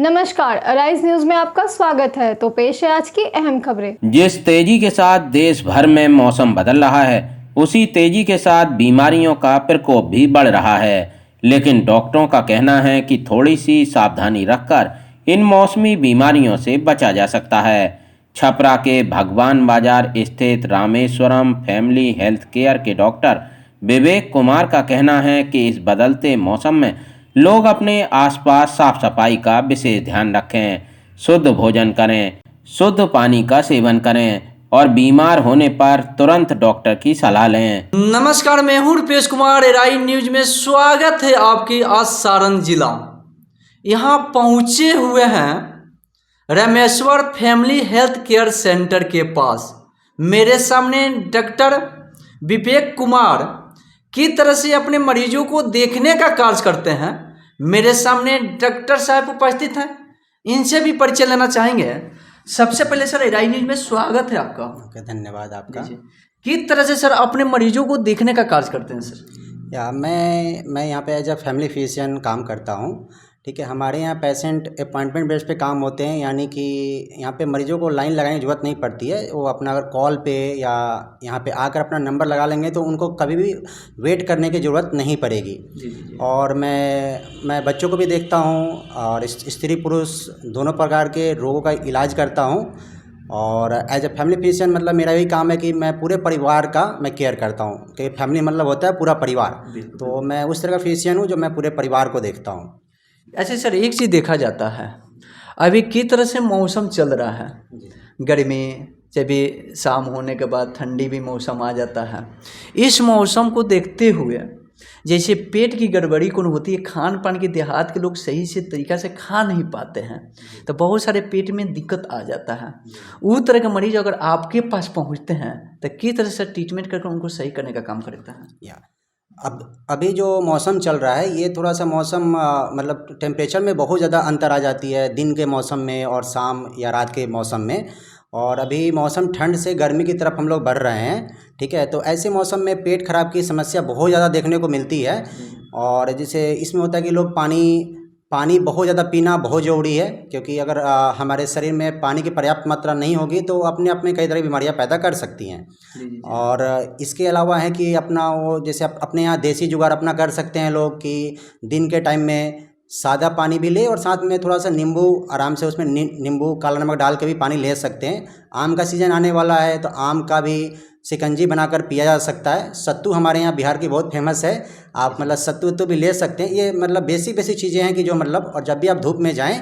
नमस्कार, arise news में आपका स्वागत है। तो पेश है आज की अहम खबरें। जिस तेजी के साथ देश भर में मौसम बदल रहा है, उसी तेजी के साथ बीमारियों का प्रकोप भी बढ़ रहा है। लेकिन डॉक्टरों का कहना है कि थोड़ी सी सावधानी रखकर इन मौसमी बीमारियों से बचा जा सकता है। छपरा के भगवान बाजार स्थित रामेश्वरम फैमिली हेल्थ केयर के डॉक्टर विवेक कुमार का कहना है कि इस बदलते मौसम में लोग अपने आसपास साफ सफाई का विशेष ध्यान रखें, शुद्ध भोजन करें, शुद्ध पानी का सेवन करें और बीमार होने पर तुरंत डॉक्टर की सलाह लें। नमस्कार, मैं हूं रुपेश कुमार। एराई न्यूज में स्वागत है आपकी। आज सारण जिला यहाँ पहुँचे हुए हैं Rameshwar family health care centre के पास। मेरे सामने डॉक्टर विवेक कुमार की तरह से अपने मरीजों को देखने का कार्य करते हैं। मेरे सामने डॉक्टर साहब उपस्थित हैं, इनसे भी परिचय लेना चाहेंगे। सबसे पहले सर, एराई न्यूज में स्वागत है आपका। ओके, धन्यवाद आपका। किस तरह से सर अपने मरीजों को देखने का कार्य करते हैं सर? मैं यहाँ पे एज अ फैमिली फिजिशियन काम करता हूँ। ठीक है, हमारे यहाँ पेशेंट अपॉइंटमेंट बेस पे काम होते हैं, यानी कि यहाँ पे मरीजों को लाइन लगाने की ज़रूरत नहीं पड़ती है। वो अपना अगर कॉल पे या यहाँ पे आकर अपना नंबर लगा लेंगे तो उनको कभी भी वेट करने की ज़रूरत नहीं पड़ेगी। जी। और मैं बच्चों को भी देखता हूँ और स्त्री पुरुष दोनों प्रकार के रोगों का इलाज करता हूँ। और एज ए फैमिली फिजिशियन मतलब मेरा यही काम है कि मैं पूरे परिवार का मैं केयर करता हूँ, कि फैमिली मतलब होता है पूरा परिवार। तो मैं उस तरह का फिजिशियन हूँ जो मैं पूरे परिवार को देखता हूँ। ऐसे सर एक चीज़ देखा जाता है, अभी किस तरह से मौसम चल रहा है, गर्मी जब भी शाम होने के बाद ठंडी भी मौसम आ जाता है। इस मौसम को देखते हुए जैसे पेट की गड़बड़ी कौन होती है, खान पान के देहात के लोग सही से तरीक़ा से खा नहीं पाते हैं, तो बहुत सारे पेट में दिक्कत आ जाता है। उस तरह के मरीज अगर आपके पास पहुंचते हैं तो किस तरह से ट्रीटमेंट करके उनको सही करने का काम करता है? अभी जो मौसम चल रहा है, ये थोड़ा सा मौसम मतलब टेम्परेचर में बहुत ज़्यादा अंतर आ जाती है दिन के मौसम में और शाम या रात के मौसम में। और अभी मौसम ठंड से गर्मी की तरफ हम लोग बढ़ रहे हैं। ठीक है, तो ऐसे मौसम में पेट खराब की समस्या बहुत ज़्यादा देखने को मिलती है। और जैसे इसमें होता है कि लोग पानी बहुत ज़्यादा पीना बहुत ज़रूरी है, क्योंकि अगर हमारे शरीर में पानी की पर्याप्त मात्रा नहीं होगी तो अपने आप में कई तरह की बीमारियां पैदा कर सकती हैं। और इसके अलावा है कि अपना वो जैसे अपने यहाँ देसी जुगाड़ अपना कर सकते हैं लोग, कि दिन के टाइम में सादा पानी भी ले और साथ में थोड़ा सा नींबू, आराम से उसमें नींबू काला नमक डाल के भी पानी ले सकते हैं। आम का सीज़न आने वाला है तो आम का भी शिकंजी बनाकर पिया जा सकता है। सत्तू हमारे यहाँ बिहार की बहुत फेमस है, आप मतलब सत्तू भी ले सकते हैं। ये मतलब बेसिक चीज़ें हैं कि जो मतलब, और जब भी आप धूप में जाएं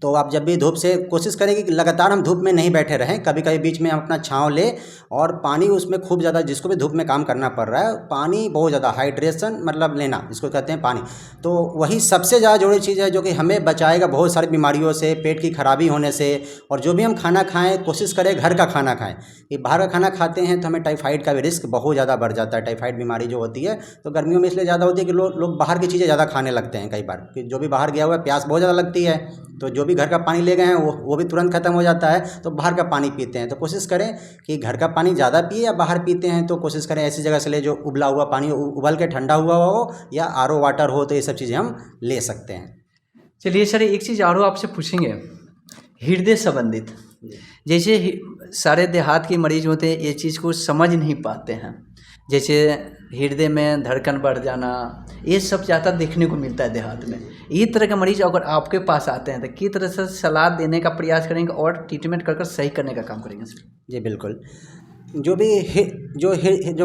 तो आप जब भी धूप से कोशिश करें कि लगातार हम धूप में नहीं बैठे रहें, कभी कभी बीच में हम अपना छांव ले। और पानी उसमें खूब ज़्यादा, जिसको भी धूप में काम करना पड़ रहा है, पानी बहुत ज़्यादा हाइड्रेशन मतलब लेना, जिसको कहते हैं पानी। तो वही सबसे ज़्यादा जरूरी चीज़ है जो कि हमें बचाएगा बहुत सारी बीमारियों से, पेट की खराबी होने से। और जो भी हम खाना खाएं कोशिश करें घर का खाना खाएं। कि बाहर का खाना खाते हैं तो हमें टाइफाइड का भी रिस्क बहुत ज़्यादा बढ़ जाता है। टाइफाइड बीमारी जो होती है तो गर्मियों में इसलिए ज़्यादा होती है कि लोग बाहर की चीज़ें ज़्यादा खाने लगते हैं। कई बार कि जो भी बाहर गया हुआ है, प्यास बहुत ज़्यादा लगती है, तो जो भी घर का पानी ले गए हैं वो भी तुरंत ख़त्म हो जाता है, तो बाहर का पानी पीते हैं। तो कोशिश करें कि घर का पानी ज़्यादा पिए, या बाहर पीते हैं तो कोशिश करें ऐसी जगह से ले जो उबला हुआ पानी उबल के ठंडा हुआ हो, या आरओ वाटर हो, तो ये सब चीज़ें हम ले सकते हैं। चलिए सर, एक चीज़ और आपसे पूछेंगे, हृदय संबंधित। जैसे सारे देहात के मरीज होते हैं, ये चीज़ को समझ नहीं पाते हैं, जैसे हृदय में धड़कन बढ़ जाना, ये सब ज़्यादा देखने को मिलता है देहात में। इस तरह के मरीज अगर आपके पास आते हैं तो किस तरह से सलाह देने का प्रयास करेंगे और ट्रीटमेंट कर सही करने का काम करेंगे सर? जी बिल्कुल। जो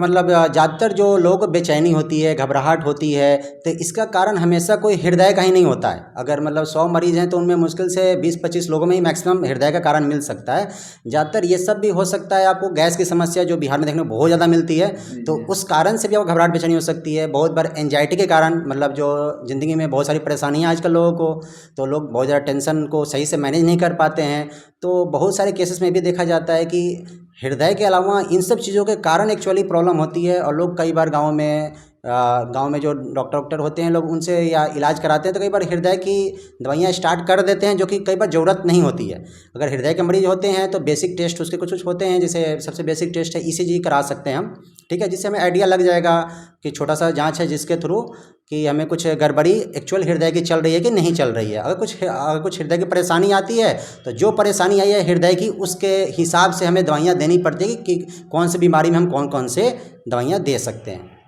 मतलब ज़्यादातर जो लोगों को बेचैनी होती है, घबराहट होती है, तो इसका कारण हमेशा कोई हृदय का ही नहीं होता है। अगर मतलब 100 मरीज़ हैं तो उनमें मुश्किल से 20-25 लोगों में ही मैक्सिमम हृदय का कारण मिल सकता है। ज़्यादातर ये सब भी हो सकता है आपको गैस की समस्या जो बिहार में देखने को बहुत ज़्यादा मिलती है, तो उस कारण से भी आपको घबराहट बेचैनी हो सकती है। बहुत बार एंजाइटी के कारण, मतलब जो ज़िंदगी में बहुत सारी परेशानियाँ आजकल लोगों को, तो लोग बहुत ज़्यादा टेंशन को सही से मैनेज नहीं कर पाते हैं। तो बहुत सारे केसेस में भी देखा जाता है कि हृदय के अलावा इन सब चीज़ों के कारण एक्चुअली प्रॉब्लम होती है। और लोग कई बार गाँव में गांव में जो डॉक्टर होते हैं लोग उनसे या इलाज कराते हैं तो कई बार हृदय की दवाइयाँ स्टार्ट कर देते हैं, जो कि कई बार ज़रूरत नहीं होती है। अगर हृदय के मरीज होते हैं तो बेसिक टेस्ट उसके कुछ होते हैं, जैसे सबसे बेसिक टेस्ट है ECG करा सकते हैं हम, ठीक है, जिससे हमें आइडिया लग जाएगा कि छोटा सा जांच है जिसके थ्रू कि हमें कुछ गड़बड़ी एक्चुअल हृदय की चल रही है कि नहीं चल रही है। अगर कुछ हृदय की परेशानी आती है तो जो परेशानी आई है हृदय की उसके हिसाब से हमें दवाइयाँ देनी पड़ती है कि कौन सी बीमारी में हम कौन कौन से दवाइयाँ दे सकते हैं।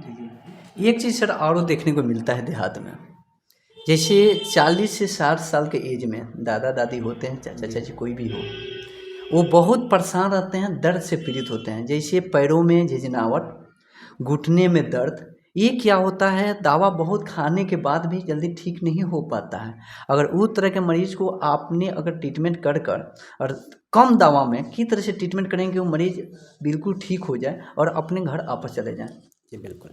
एक चीज़ सर और देखने को मिलता है देहात में, जैसे 40 से 60 साल के एज में दादा दादी होते हैं, चाचा चाची कोई भी हो, वो बहुत परेशान रहते हैं, दर्द से पीड़ित होते हैं, जैसे पैरों में झिझनाहट, घुटने में दर्द। ये क्या होता है, दवा बहुत खाने के बाद भी जल्दी ठीक नहीं हो पाता है। अगर उस तरह के मरीज को आपने अगर ट्रीटमेंट कर और कम दवा में किस तरह से ट्रीटमेंट करेंगे वो मरीज बिल्कुल ठीक हो जाए और अपने घर वापस चले जाएँ। जी बिल्कुल।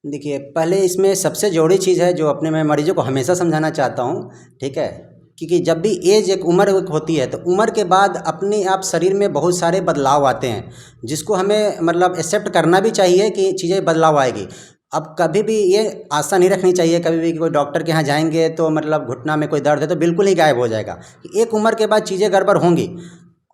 देखिए, पहले इसमें सबसे ज़रूरी चीज़ है जो अपने मैं मरीजों को हमेशा समझाना चाहता हूँ, ठीक है, क्योंकि जब भी एज एक उम्र होती है तो उम्र के बाद अपने आप शरीर में बहुत सारे बदलाव आते हैं, जिसको हमें मतलब एक्सेप्ट करना भी चाहिए कि चीज़ें बदलाव आएगी। अब कभी भी ये आशा नहीं रखनी चाहिए कभी भी कि कोई डॉक्टर के यहाँ जाएंगे तो मतलब घुटना में कोई दर्द है तो बिल्कुल ही गायब हो जाएगा। एक उम्र के बाद चीज़ें गड़बड़ होंगी।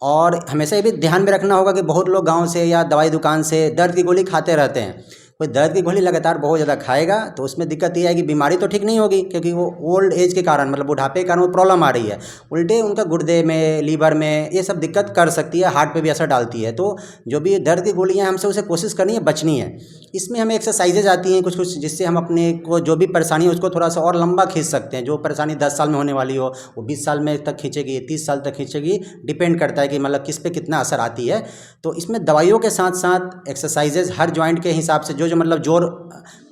और हमेशा ये भी ध्यान में रखना होगा कि बहुत लोग गाँव से या दवाई दुकान से दर्द की गोली खाते रहते हैं। कोई दर्द की गोली लगातार बहुत ज़्यादा खाएगा तो उसमें दिक्कत ये है कि बीमारी तो ठीक नहीं होगी, क्योंकि वो ओल्ड एज के कारण मतलब बुढ़ापे के कारण वो प्रॉब्लम आ रही है। उल्टे उनका गुर्दे में, लीवर में ये सब दिक्कत कर सकती है, हार्ट पे भी असर डालती है। तो जो भी दर्द की गोलियां हमसे उसे कोशिश करनी है बचनी है। इसमें हमें एक्सरसाइजेज आती हैं कुछ जिससे हम अपने को जो भी परेशानी है उसको थोड़ा सा और लंबा खींच सकते हैं। जो परेशानी 10 साल में होने वाली हो वो 20 साल में तक खींचेगी, 30 साल तक खींचेगी, डिपेंड करता है कि मतलब किस पे कितना असर आती है। तो इसमें दवाइयों के साथ साथ एक्सरसाइजेज हर जॉइंट के हिसाब से जो मतलब जोर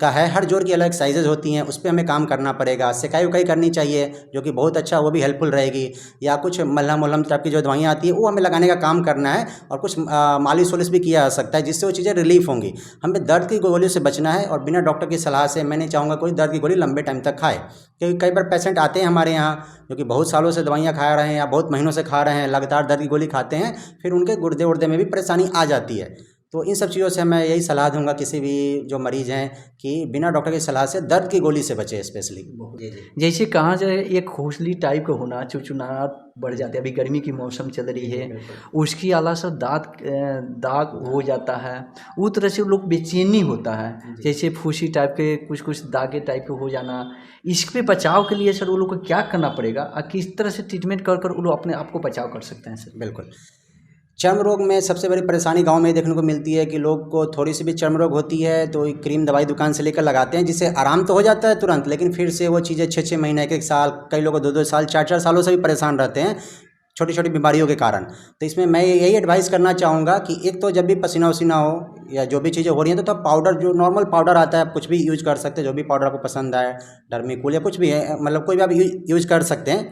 का है, हर जोर की अलग एक्सरसाइजेज होती हैं, उस पर हमें काम करना पड़ेगा। सिकाई उकाई करनी चाहिए जो कि बहुत अच्छा, वो भी हेल्पफुल रहेगी। या कुछ मलहम वलहम टाइप की जो दवाइयाँ आती है वो हमें लगाने का काम करना है। और कुछ मालिश वालिश भी किया जा सकता है जिससे वो चीज़ें रिलीफ होंगी। हमें दर्द की गोलियों से बचना है और बिना डॉक्टर की सलाह से मैं नहीं चाहूँगा कोई दर्द की गोली लंबे टाइम तक खाए, क्योंकि कई बार पेशेंट आते हैं हमारे यहाँ जो कि बहुत सालों से दवाइयाँ खा रहे हैं या बहुत महीनों से खा रहे हैं, लगातार दर्द की गोली खाते हैं, फिर उनके गुर्दे उर्दे में भी परेशानी आ जाती है। तो इन सब चीज़ों से मैं यही सलाह दूंगा किसी भी जो मरीज़ हैं कि बिना डॉक्टर की सलाह से दर्द की गोली से बचे स्पेशली। जैसे कहा जाए एक खोखली टाइप का होना, चुचुनाहट बढ़ जाती है, अभी गर्मी की मौसम चल रही है, उसकी अलावा सब दाग हो जाता है, उस तरह से लोग बेचैनी होता है, जैसे फूसी टाइप के कुछ दागे टाइप के हो जाना। इस पे बचाव के लिए सर वो लोग को क्या करना पड़ेगा और किस तरह से ट्रीटमेंट कर वो लोग अपने आप को बचाव कर सकते हैं सर? बिल्कुल। चर्म रोग में सबसे बड़ी परेशानी गांव में देखने को मिलती है कि लोग को थोड़ी सी भी चर्म रोग होती है तो क्रीम दवाई दुकान से लेकर लगाते हैं, जिससे आराम तो हो जाता है तुरंत, लेकिन फिर से वो चीज़ें 6-6 महीने, 1-1 साल, कई लोग 2-2 साल, 4-4 सालों से भी परेशान रहते हैं छोटी छोटी बीमारियों के कारण। तो इसमें मैं यही एडवाइस करना चाहूँगा कि एक तो जब भी पसीना वसीना हो या जो भी चीज़ें हो रही हैं तो पाउडर, जो नॉर्मल पाउडर आता है, आप कुछ भी यूज कर सकते हैं, जो भी पाउडर आपको पसंद आए, डर्मिकूल या कुछ भी है, मतलब कोई भी आप यूज कर सकते हैं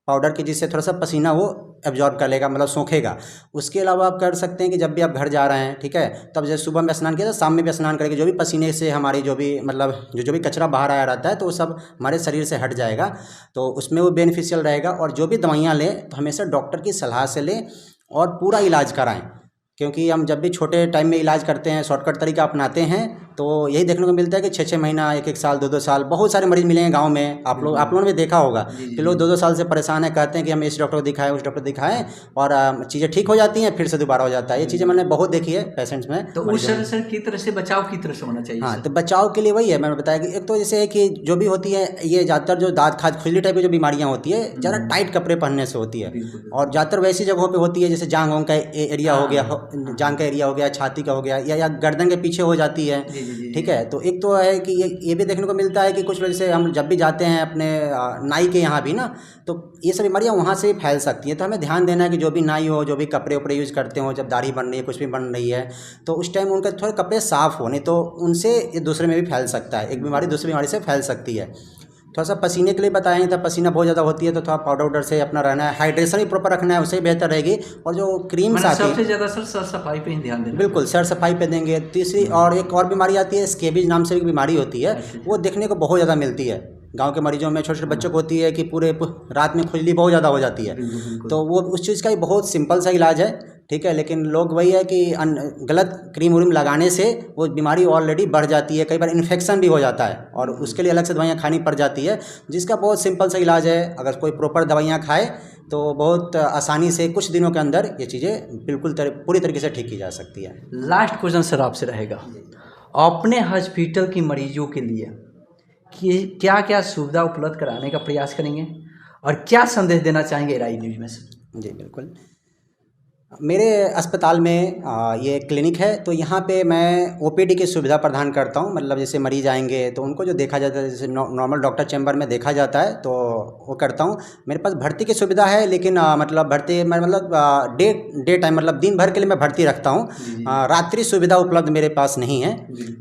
पाउडर की, जिससे थोड़ा सा पसीना वो एब्जॉर्ब कर लेगा, मतलब सोखेगा। उसके अलावा आप कर सकते हैं कि जब भी आप घर जा रहे हैं, ठीक है, तब जैसे सुबह में स्नान किया तो शाम में भी स्नान करेंगे, जो भी पसीने से हमारी जो भी मतलब जो भी कचरा बाहर आया रहता है तो वो सब हमारे शरीर से हट जाएगा, तो उसमें वो बेनिफिशियल रहेगा। और जो भी दवाइयाँ लें तो हमेशा डॉक्टर की सलाह से लें और पूरा इलाज कराएँ, क्योंकि हम जब भी छोटे टाइम में इलाज करते हैं, शॉर्टकट तरीका अपनाते हैं, तो यही देखने को मिलता है कि 6-6 महीना, 1-1 साल, 2-2 साल, बहुत सारे मरीज मिलेंगे गांव में। आप लोगों ने भी देखा होगा कि लोग 2-2 साल से परेशान है, कहते हैं कि हम इस डॉक्टर को दिखाएं, उस डॉक्टर को दिखाएं, और चीज़ें ठीक हो जाती हैं, फिर से दोबारा हो जाता है। ये चीज़ें मैंने बहुत देखी है पेशेंट्स में। तो उस तरह से की तरह से बचाव की तरह से होना चाहिए? हाँ, तो बचाव के लिए वही है, मैंने बताया कि एक तो जैसे है कि जो भी होती है ये ज़्यादातर जो दाँत खाज खुजली टाइप की जो बीमारियाँ होती है ज़्यादा टाइट कपड़े पहनने से होती है, और ज़्यादातर वैसी जगहों पर होती है जैसे जांघों का एरिया हो गया, जांघ का एरिया हो गया, छाती का हो गया, या गर्दन के पीछे हो जाती है, ठीक है। तो एक तो है कि ये भी देखने को मिलता है कि कुछ लोग जैसे हम जब भी जाते हैं अपने नाई के यहाँ भी ना, तो ये सब बीमारियाँ वहाँ से भी फैल सकती हैं। तो हमें ध्यान देना है कि जो भी नाई हो, जो भी कपड़े उपड़े यूज़ करते हो, जब दाढ़ी बन रही है, कुछ भी बन रही है, तो उस टाइम उनके थोड़े कपड़े साफ़ हो, नहीं तो उनसे ये दूसरे में भी फैल सकता है, एक बीमारी दूसरी बीमारी से फैल सकती है। थोड़ा सा पसीने के लिए बताएं, तो पसीना बहुत ज़्यादा होती है तो थोड़ा पाउडर उडर से अपना रहना है, हाइड्रेशन भी प्रॉपर रखना है, उससे बेहतर रहेगी। और जो क्रीम्स आती है, सबसे ज़्यादा सर सफाई पे ही ध्यान देना। बिल्कुल, सर सफाई पे देंगे। तीसरी और एक और बीमारी आती है, स्केबीज नाम से एक बीमारी होती है, वो देखने को बहुत ज़्यादा मिलती है गांव के मरीजों में। छोटे छोटे बच्चों को होती है कि पूरे रात में खुजली बहुत ज़्यादा हो जाती है, तो वो उस चीज़ का ही बहुत सिंपल सा इलाज है ठीक है। लेकिन लोग वही है कि गलत क्रीम व्रीम लगाने से वो बीमारी ऑलरेडी बढ़ जाती है, कई बार इन्फेक्शन भी हो जाता है और उसके लिए अलग से दवाइयाँ खानी पड़ जाती है, जिसका बहुत सिंपल सा इलाज है। अगर कोई प्रॉपर दवाइयाँ खाए तो बहुत आसानी से कुछ दिनों के अंदर ये चीज़ें बिल्कुल पूरी तरीके से ठीक की जा सकती है। लास्ट क्वेश्चन सर आपसे रहेगा, अपने हॉस्पिटल की मरीजों के लिए कि क्या क्या सुविधा उपलब्ध कराने का प्रयास करेंगे और क्या संदेश देना चाहेंगे एआरआई न्यूज़ में सर? जी बिल्कुल। मेरे अस्पताल में ये क्लिनिक है, तो यहाँ पे मैं ओपीडी की सुविधा प्रदान करता हूँ। मतलब जैसे मरीज आएंगे तो उनको जो देखा जाता है, जैसे नॉर्मल डॉक्टर चैम्बर में देखा जाता है, तो वो करता हूँ। मेरे पास भर्ती की सुविधा है, लेकिन मतलब भर्ती मैं मतलब डे टाइम मतलब दिन भर के लिए मैं भर्ती रखता हूँ। रात्रि सुविधा उपलब्ध मेरे पास नहीं है,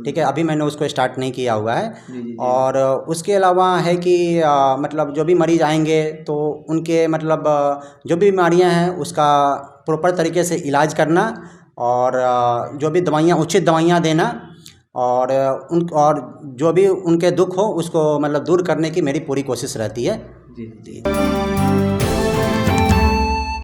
ठीक है, अभी मैंने उसको स्टार्ट नहीं किया हुआ है। और उसके अलावा है कि मतलब जो भी मरीज आएंगे तो उनके मतलब जो भी बीमारियाँ हैं उसका प्रॉपर तरीके से इलाज करना और जो भी दवाइयाँ उचित दवाइयाँ देना और जो भी उनके दुख हो उसको मतलब दूर करने की मेरी पूरी कोशिश रहती है। जी।